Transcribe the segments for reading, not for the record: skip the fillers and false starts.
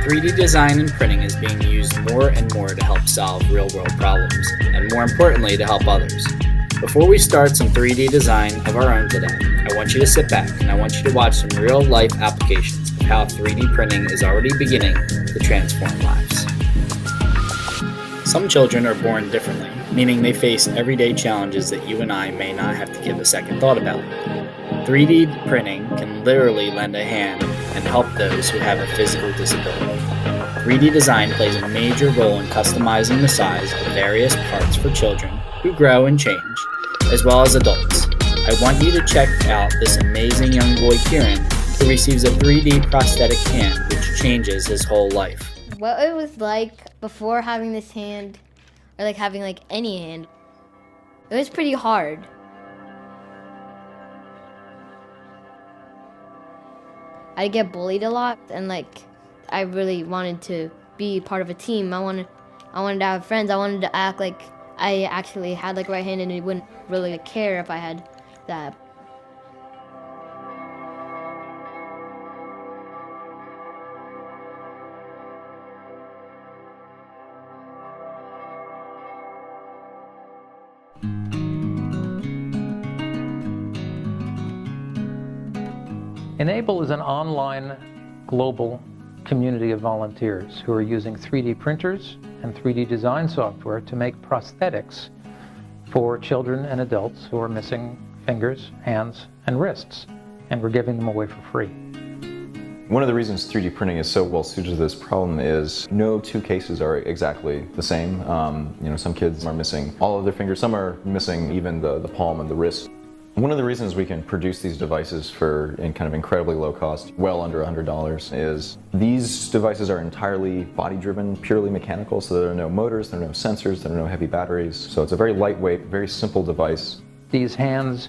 3D design and printing is being used more and more to help solve real-world problems, and more importantly, to help others. Before we start some 3D design of our own today, I want you to sit back and I want you to watch some real-life applications of how 3D printing is already beginning to transform lives. Some children are born differently, meaning they face everyday challenges that you and I may not have to give a second thought about. 3D printing can literally lend a hand and help those who have a physical disability. 3D design plays a major role in customizing the size of various parts for children who grow and change, as well as adults. I want you to check out this amazing young boy, Kieran, who receives a 3D prosthetic hand, which changes his whole life. What it was like before having this hand, or like having like any hand, it was pretty hard. I get bullied a lot, and like I really wanted to be part of a team. I wanted to have friends. I wanted to act like I actually had like right hand, and it wouldn't really care if I had that. Enable is an online global community of volunteers who are using 3D printers and 3D design software to make prosthetics for children and adults who are missing fingers, hands, and wrists, and we're giving them away for free. One of the reasons 3D printing is so well suited to this problem is no two cases are exactly the same. Some kids are missing all of their fingers, some are missing even the palm and the wrist. One of the reasons we can produce these devices in kind of incredibly low cost, well under $100, is these devices are entirely body-driven, purely mechanical, so there are no motors, there are no sensors, there are no heavy batteries. So it's a very lightweight, very simple device. These hands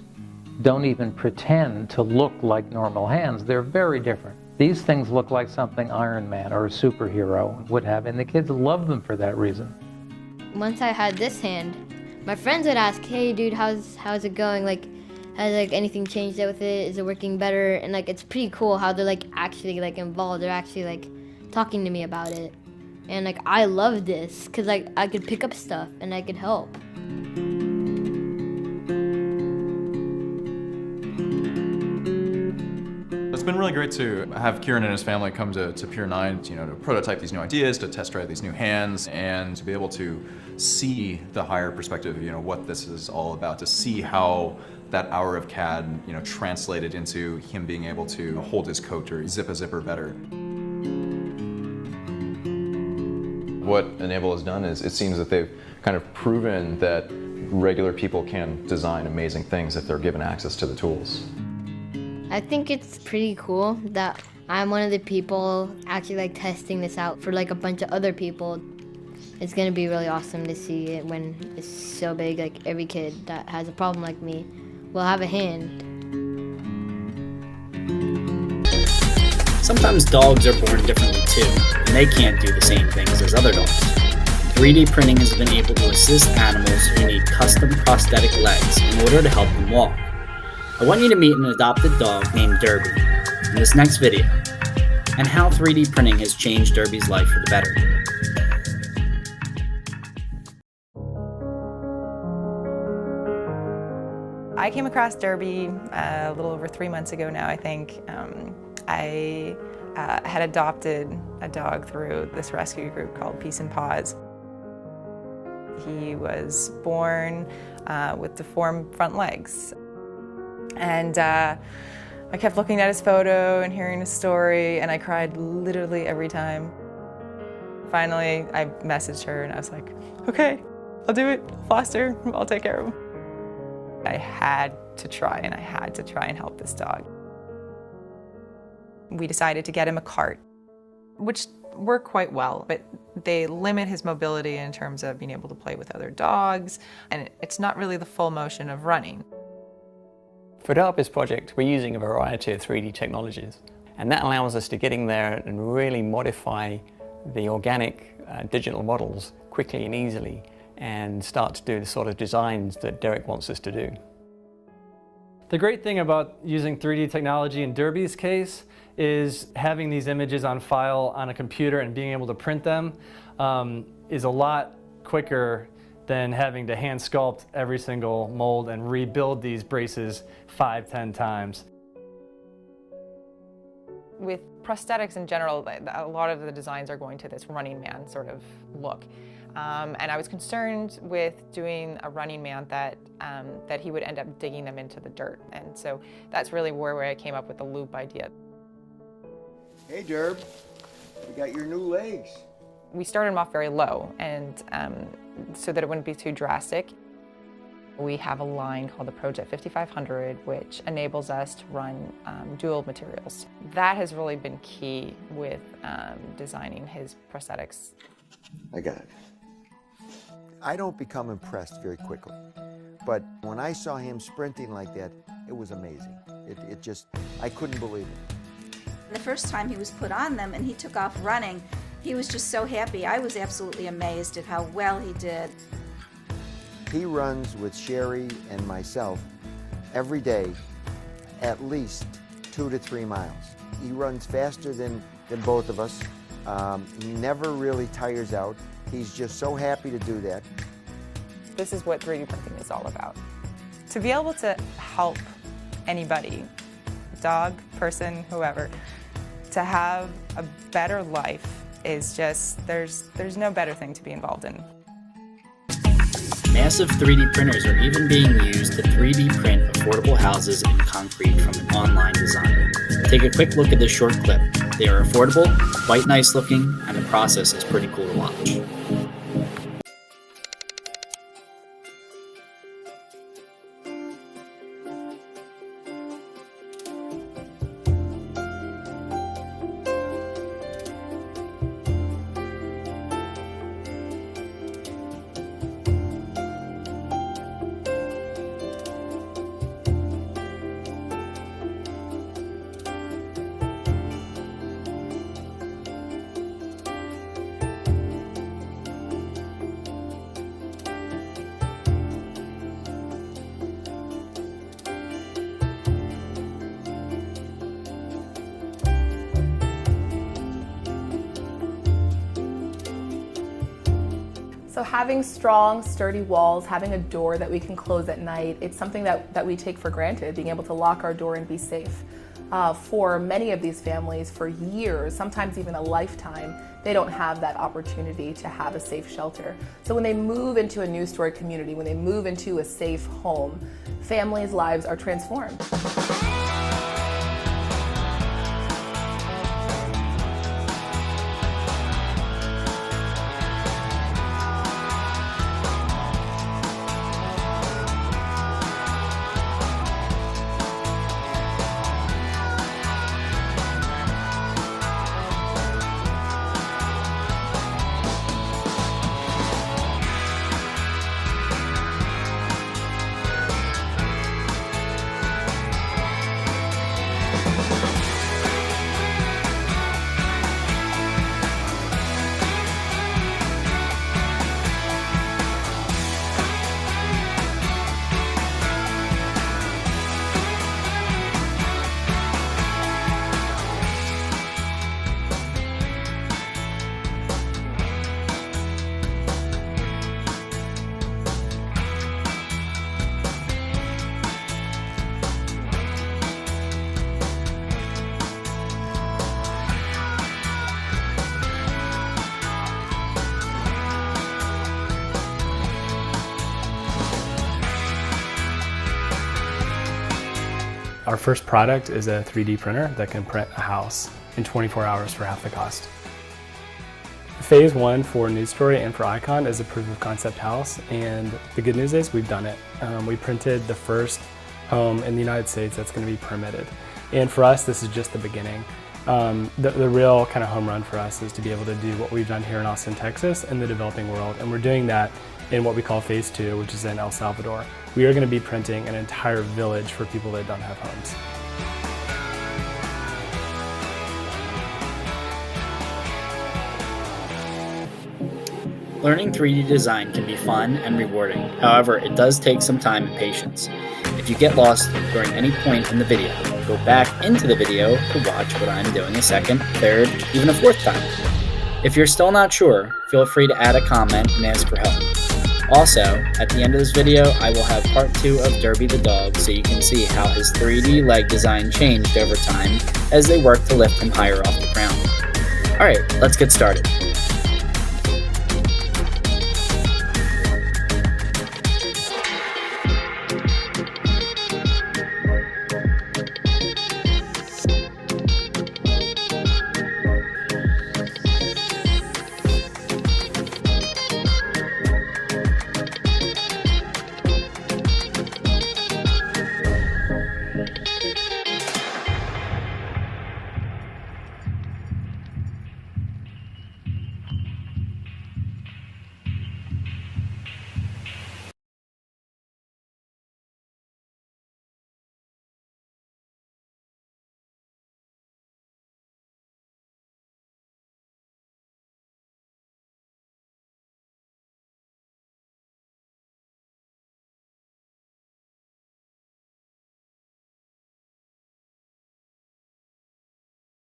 don't even pretend to look like normal hands. They're very different. These things look like something Iron Man or a superhero would have, and the kids love them for that reason. Once I had this hand, my friends would ask, "Hey dude, how's it going? Has anything changed with it? Is it working better?" And it's pretty cool how they're actually involved. They're actually talking to me about it. And I love this because I could pick up stuff and I could help. It's been really great to have Kieran and his family come to Pier 9, to prototype these new ideas, to test drive these new hands, and to be able to see the higher perspective, what this is all about, to see how that hour of CAD, translated into him being able to hold his coat or zip a zipper better. What Enable has done is it seems that they've kind of proven that regular people can design amazing things if they're given access to the tools. I think it's pretty cool that I'm one of the people actually testing this out for a bunch of other people. It's gonna be really awesome to see it when it's so big. Every kid that has a problem like me will have a hand. Sometimes dogs are born differently too, and they can't do the same things as other dogs. 3D printing has been able to assist animals who need custom prosthetic legs in order to help them walk. I want you to meet an adopted dog named Derby in this next video, and how 3D printing has changed Derby's life for the better. I came across Derby a little over 3 months ago now, I think. I had adopted a dog through this rescue group called Peace and Paws. He was born with deformed front legs. And I kept looking at his photo and hearing his story, and I cried literally every time. Finally, I messaged her and I was like, okay, I'll do it, foster, I'll take care of him. I had to try and help this dog. We decided to get him a cart, which worked quite well, but they limit his mobility in terms of being able to play with other dogs, and it's not really the full motion of running. For Derby's project, we're using a variety of 3D technologies, and that allows us to get in there and really modify the organic digital models quickly and easily and start to do the sort of designs that Derek wants us to do. The great thing about using 3D technology in Derby's case is having these images on file on a computer and being able to print them is a lot quicker than having to hand sculpt every single mold and rebuild these braces 5-10 times. With prosthetics in general, a lot of the designs are going to this Running Man sort of look. And I was concerned with doing a Running Man that he would end up digging them into the dirt. And so that's really where I came up with the loop idea. Hey Derb, you got your new legs. We started them off very low, and so that it wouldn't be too drastic. We have a line called the Project 5500, which enables us to run dual materials. That has really been key with designing his prosthetics. I got it. I don't become impressed very quickly, but when I saw him sprinting like that, it was amazing. It just, I couldn't believe it. The first time he was put on them and he took off running, he was just so happy. I was absolutely amazed at how well he did. He runs with Sherry and myself every day, at least 2 to 3 miles. He runs faster than both of us. He never really tires out. He's just so happy to do that. This is what 3D printing is all about. To be able to help anybody, dog, person, whoever, to have a better life is just, there's no better thing to be involved in. Massive 3D printers are even being used to 3D print affordable houses in concrete from an online designer. Take a quick look at this short clip. They are affordable, quite nice looking, and the process is pretty cool to watch. So having strong, sturdy walls, having a door that we can close at night, it's something that we take for granted, being able to lock our door and be safe. For many of these families, for years, sometimes even a lifetime, they don't have that opportunity to have a safe shelter. So when they move into a new story community, when they move into a safe home, families' lives are transformed. Our first product is a 3D printer that can print a house in 24 hours for half the cost. Phase 1 for News Story and for Icon is a proof of concept house, and the good news is we've done it. We printed the first home in the United States that's going to be permitted. And for us, this is just the beginning. The real kind of home run for us is to be able to do what we've done here in Austin, Texas, in the developing world, and we're doing that in what we call Phase 2, which is in El Salvador. We are going to be printing an entire village for people that don't have homes. Learning 3D design can be fun and rewarding. However, it does take some time and patience. If you get lost during any point in the video, go back into the video to watch what I'm doing a second, third, even a fourth time. If you're still not sure, feel free to add a comment and ask for help. Also, at the end of this video, I will have part 2 of Derby the dog so you can see how his 3D leg design changed over time as they work to lift him higher off the ground. Alright, let's get started.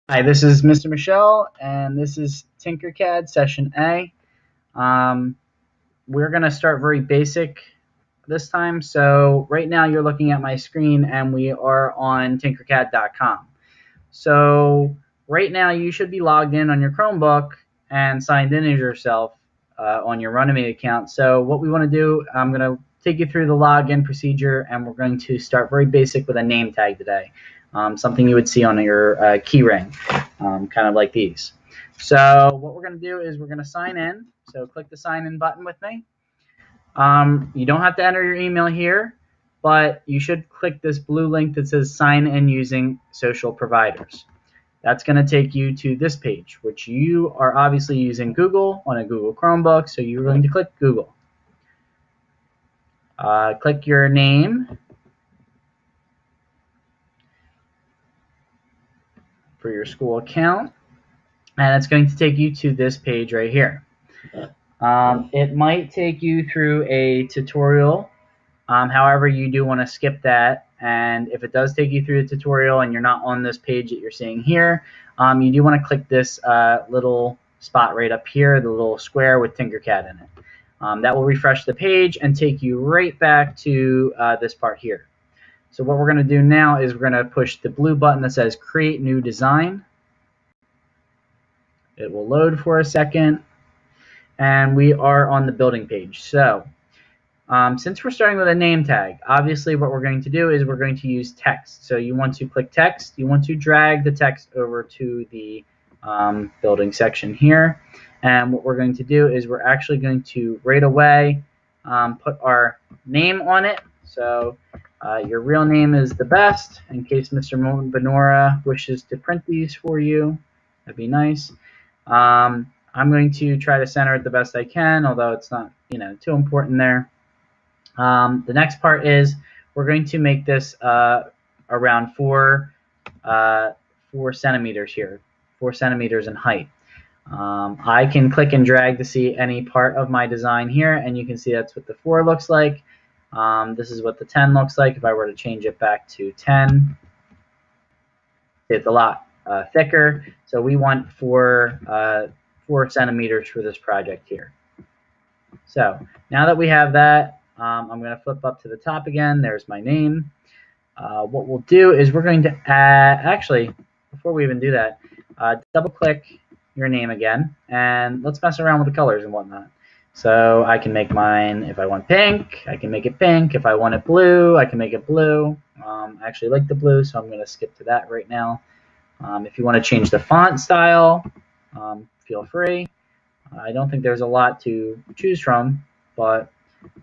Hi, this is Mr. Michelle, and this is Tinkercad Session A. We're going to start very basic this time. So right now you're looking at my screen, and we are on tinkercad.com. So right now you should be logged in on your Chromebook and signed in as yourself on your Runnymede account. So what we want to do, I'm going to take you through the login procedure, and we're going to start very basic with a name tag today. Something you would see on your key ring, kind of like these. So what we're going to do is we're going to sign in. So click the sign in button with me. You don't have to enter your email here, but you should click this blue link that says sign in using social providers. That's going to take you to this page, which you are obviously using Google on a Google Chromebook, so you're going to click Google. Click your name for your school account, and it's going to take you to this page right here. It might take you through a tutorial. However, you do want to skip that, and if it does take you through the tutorial and you're not on this page that you're seeing here, you do want to click this little spot right up here, the little square with Tinkercad in it. That will refresh the page and take you right back to this part here. So what we're going to do now is we're going to push the blue button that says Create New Design. It will load for a second, and we are on the building page. So since we're starting with a name tag, obviously what we're going to do is we're going to use text. So you want to click text. You want to drag the text over to the building section here. And what we're going to do is we're actually going to right away put our name on it. So your real name is the best, in case Mr. Benora wishes to print these for you. That'd be nice. I'm going to try to center it the best I can, although it's not, too important there. The next part is we're going to make this around 4 centimeters here, 4 centimeters in height. I can click and drag to see any part of my design here, and you can see that's what the 4 looks like. This is what the 10 looks like if I were to change it back to 10. It's a lot thicker, so we want 4 centimeters for this project here. So now that we have that, I'm going to flip up to the top again. There's my name. What we'll do is we're going to add, actually, before we even do that, double click your name again, and let's mess around with the colors and whatnot. So I can make mine, if I want pink, I can make it pink. If I want it blue, I can make it blue. I actually like the blue, so I'm going to skip to that right now. If you want to change the font style, feel free. I don't think there's a lot to choose from, but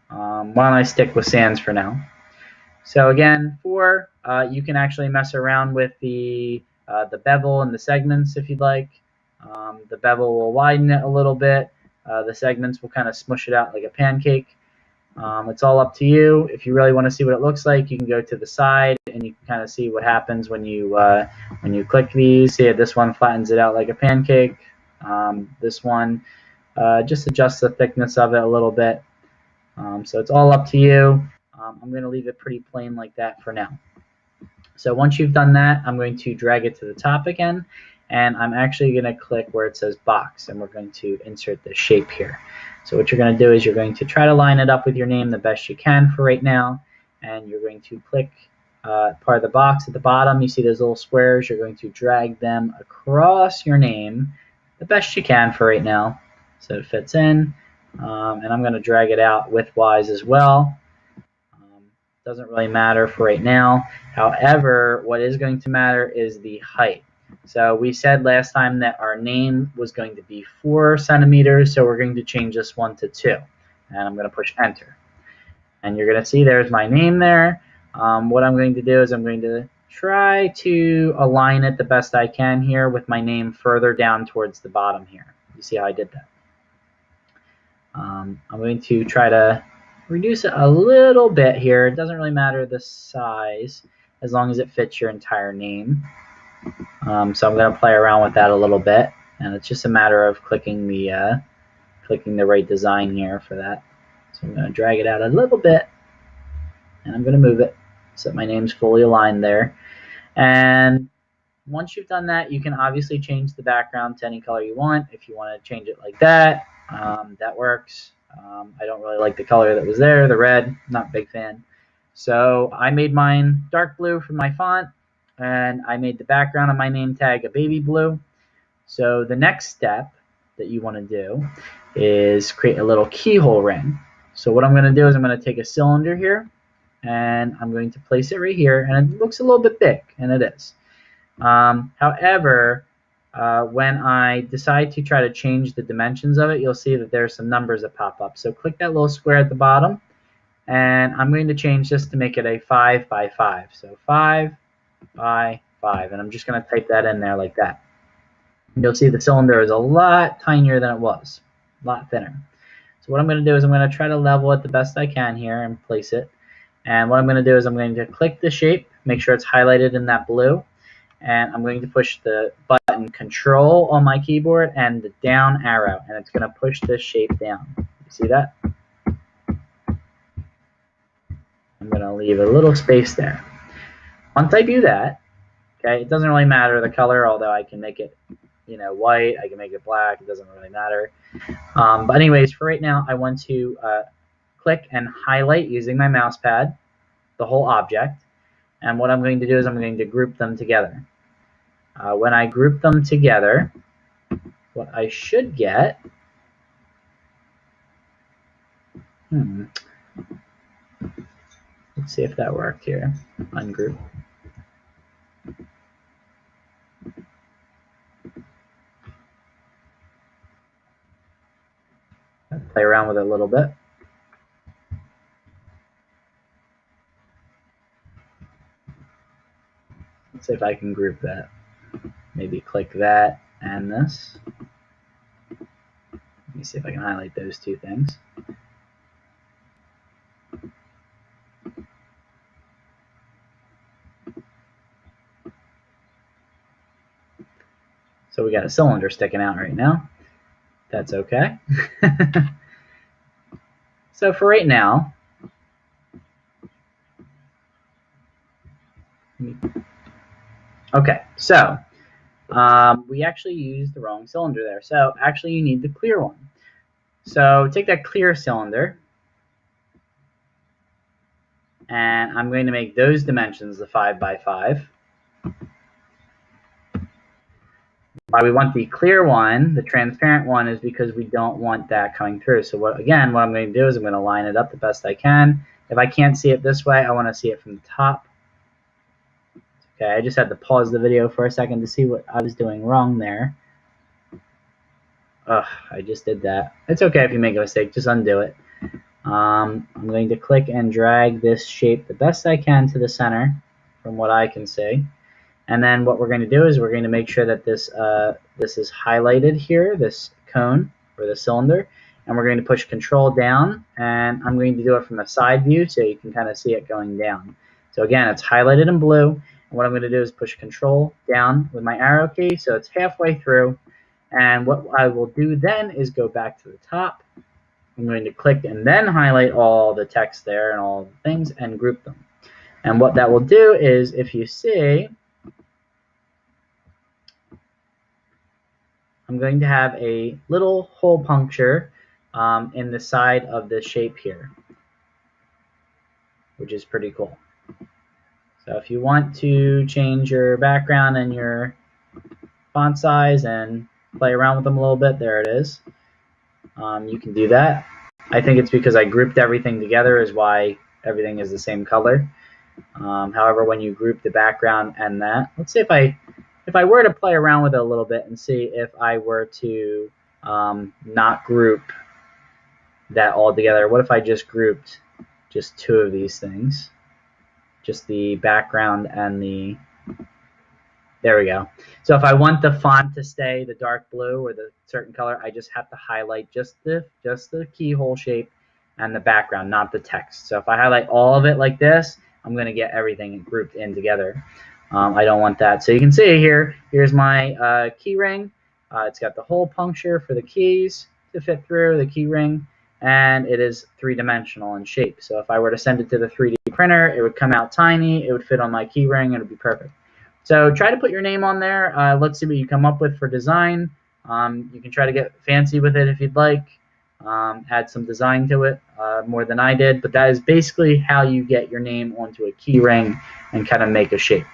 why don't I stick with sans for now. So again, 4, you can actually mess around with the bevel and the segments if you'd like. The bevel will widen it a little bit. The segments will kind of smush it out like a pancake. It's all up to you. If you really want to see what it looks like, you can go to the side and you can kind of see what happens when you click these. See, this one flattens it out like a pancake. This one just adjust the thickness of it a little bit. So it's all up to you. I'm going to leave it pretty plain like that for now. So once you've done that, I'm going to drag it to the top again, and I'm actually going to click where it says box, and we're going to insert the shape here. So what you're going to do is you're going to try to line it up with your name the best you can for right now, and you're going to click part of the box at the bottom. You see those little squares. You're going to drag them across your name the best you can for right now so it fits in, and I'm going to drag it out widthwise as well. Doesn't really matter for right now. However, what is going to matter is the height. So we said last time that our name was going to be 4 centimeters, so we're going to change this one to 2. And I'm going to push enter. And you're going to see there's my name there. What I'm going to do is I'm going to try to align it the best I can here with my name further down towards the bottom here. You see how I did that? I'm going to try to reduce it a little bit here. It doesn't really matter the size as long as it fits your entire name. So I'm going to play around with that a little bit, and it's just a matter of clicking the right design here for that. So I'm going to drag it out a little bit, and I'm going to move it so that my name's fully aligned there. And once you've done that, you can obviously change the background to any color you want. If you want to change it like that, that works. I don't really like the color that was there, the red, not a big fan. So I made mine dark blue for my font, and I made the background of my name tag a baby blue. So the next step that you want to do is create a little keyhole ring. So what I'm going to do is I'm going to take a cylinder here, and I'm going to place it right here, and it looks a little bit big, and it is. However, when I decide to try to change the dimensions of it, you'll see that there's some numbers that pop up. So click that little square at the bottom, and I'm going to change this to make it a 5 by 5. So 5 by 5, and I'm just going to type that in there like that. You'll see the cylinder is a lot tinier than it was, a lot thinner. So what I'm going to do is I'm going to try to level it the best I can here and place it. And what I'm going to do is I'm going to click the shape, make sure it's highlighted in that blue, and I'm going to push the button Control on my keyboard and the down arrow, and it's going to push this shape down. You see that? I'm going to leave a little space there. Once I do that, okay, it doesn't really matter the color, although I can make it, white, I can make it black, it doesn't really matter. But anyways, for right now, I want to click and highlight using my mouse pad the whole object, and what I'm going to do is I'm going to group them together. When I group them together, what I should get, let's see if that worked here, ungroup. Play around with it a little bit. Let's see if I can group that. Maybe click that and this. Let me see if I can highlight those two things. So we got a cylinder sticking out right now. That's okay. So for right now, okay, so we actually used the wrong cylinder there. So actually you need the clear one. So take that clear cylinder, and I'm going to make those dimensions the 5 by 5. Why we want the clear one, the transparent one, is because we don't want that coming through. So what I'm going to do is I'm going to line it up the best I can. If I can't see it this way, I want to see it from the top. Okay, I just had to pause the video for a second to see what I was doing wrong there. Ugh, I just did that. It's okay if you make a mistake, just undo it. I'm going to click and drag this shape the best I can to the center from what I can see. And then what we're going to do is we're going to make sure that this is highlighted here, this cone or the cylinder, and we're going to push Control down, and I'm going to do it from a side view so you can kind of see it going down. So again, it's highlighted in blue, and what I'm going to do is push Control down with my arrow key so it's halfway through, And what I will do then is go back to the top. I'm going to click and then highlight all the text there and all the things and group them. And what that will do is, if you see, I'm going to have a little hole puncture in the side of the shape here, which is pretty cool. So if you want to change your background and your font size and play around with them a little bit, there it is. You can do that. I think it's because I grouped everything together is why everything is the same color. However, when you group the background and that, let's see if I were to play around with it a little bit and see if I were to not group that all together. What if I just grouped just two of these things? Just the background and the, there we go. So if I want the font to stay the dark blue or the certain color, I just have to highlight just the keyhole shape and the background, not the text. So if I highlight all of it like this, I'm going to get everything grouped in together. I don't want that. So you can see here, here's my key ring. It's got the hole puncture for the keys to fit through, the key ring, and it is three-dimensional in shape. So if I were to send it to the 3D printer, it would come out tiny, it would fit on my key ring, and it would be perfect. So try to put your name on there. Let's see what you come up with for design. You can try to get fancy with it if you'd like. Add some design to it, more than I did, but that is basically how you get your name onto a key ring and kind of make a shape.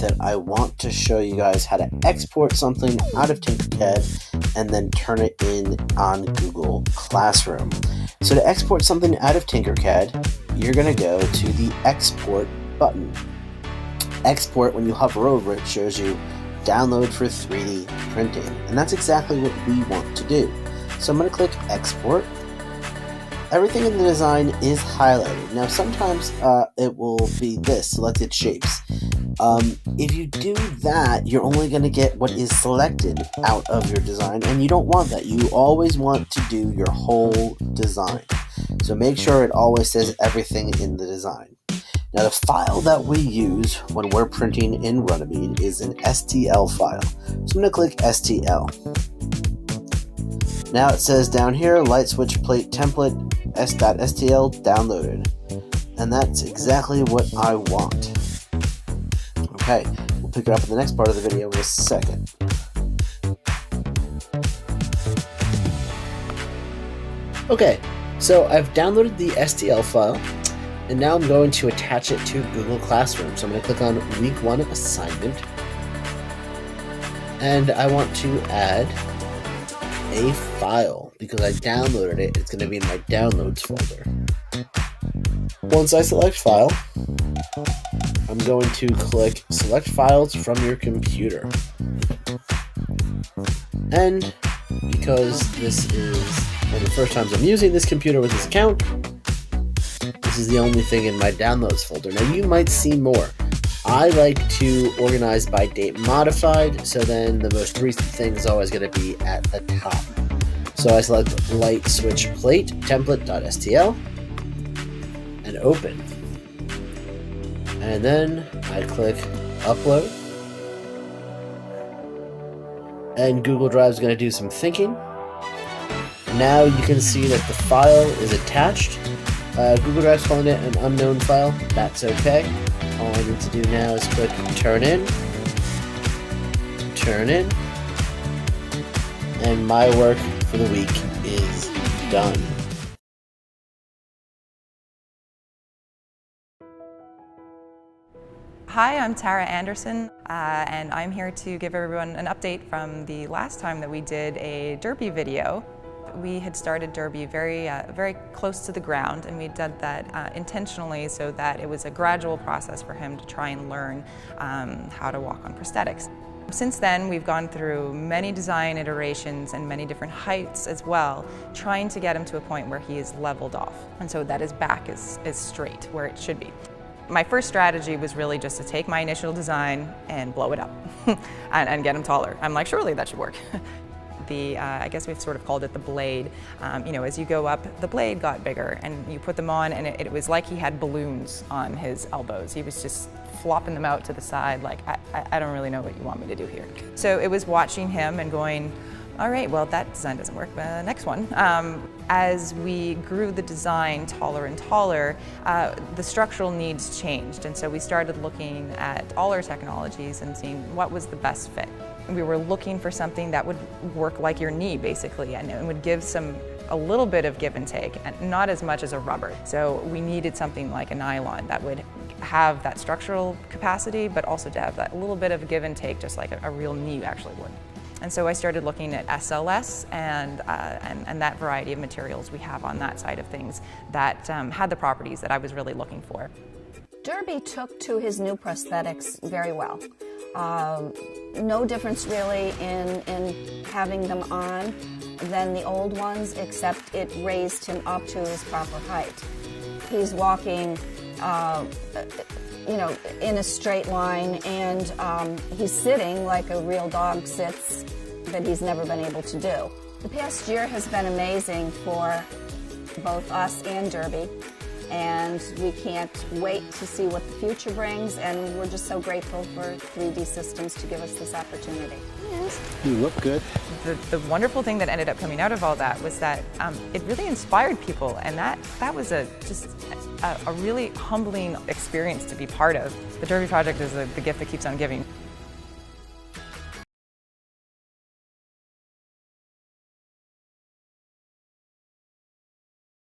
That I want to show you guys how to export something out of Tinkercad and then turn it in on Google Classroom. So to export something out of Tinkercad, you're going to go to the Export button. Export, when you hover over it, shows you download for 3D printing, and that's exactly what we want to do. So I'm going to click Export. Everything in the design is highlighted. Now sometimes it will be this, selected shapes. If you do that, you're only going to get what is selected out of your design, and you don't want that. You always want to do your whole design. So make sure it always says everything in the design. Now the file that we use when we're printing in Runnymede is an S.T.E.A.M file. So I'm going to click S.T.E.A.M. Now it says down here, light switch plate template s.stl downloaded. And that's exactly what I want. Okay, we'll pick it up in the next part of the video in a second. Okay, so I've downloaded the S.T.E.A.M file, and now I'm going to attach it to Google Classroom. So I'm going to click on Week 1 Assignment, and I want to add a file because I downloaded it. It's going to be in my Downloads folder. Once I select File, I'm going to click Select Files from your computer. And because this is one of the first times I'm using this computer with this account, this is the only thing in my Downloads folder. Now you might see more. I like to organize by date modified, so then the most recent thing is always going to be at the top. So I select light switch plate template.stl and open. And then I click upload. And Google Drive is going to do some thinking. Now you can see that the file is attached. Google Drive's calling it an unknown file. That's okay. All I need to do now is click turn in, and my work for the week is done. Hi, I'm Tara Anderson, and I'm here to give everyone an update from the last time that we did a derby video. We had started derby very close to the ground, and we did that intentionally so that it was a gradual process for him to try and learn how to walk on prosthetics. Since then, we've gone through many design iterations and many different heights as well, trying to get him to a point where he is leveled off, and so that his back is straight, where it should be. My first strategy was really just to take my initial design and blow it up and get him taller. I'm like, surely that should work. I guess we've sort of called it the blade. As you go up, the blade got bigger, and you put them on, and it was like he had balloons on his elbows. He was just flopping them out to the side like, I don't really know what you want me to do here. So it was watching him and going, all right, well, that design doesn't work, next one. As we grew the design taller and taller, the structural needs changed, and so we started looking at all our technologies and seeing what was the best fit. We were looking for something that would work like your knee, basically, and would give a little bit of give and take, and not as much as a rubber. So we needed something like a nylon that would have that structural capacity, but also to have that little bit of give and take, just like a real knee actually would. And so I started looking at SLS and that variety of materials we have on that side of things that had the properties that I was really looking for. Derby took to his new prosthetics very well. No difference really in having them on than the old ones, except it raised him up to his proper height. He's walking, in a straight line, and he's sitting like a real dog sits that he's never been able to do. The past year has been amazing for both us and Derby, and we can't wait to see what the future brings, and we're just so grateful for 3D Systems to give us this opportunity. You look good. The wonderful thing that ended up coming out of all that was that it really inspired people, and that was just a really humbling experience to be part of. The Derby Project is the gift that keeps on giving.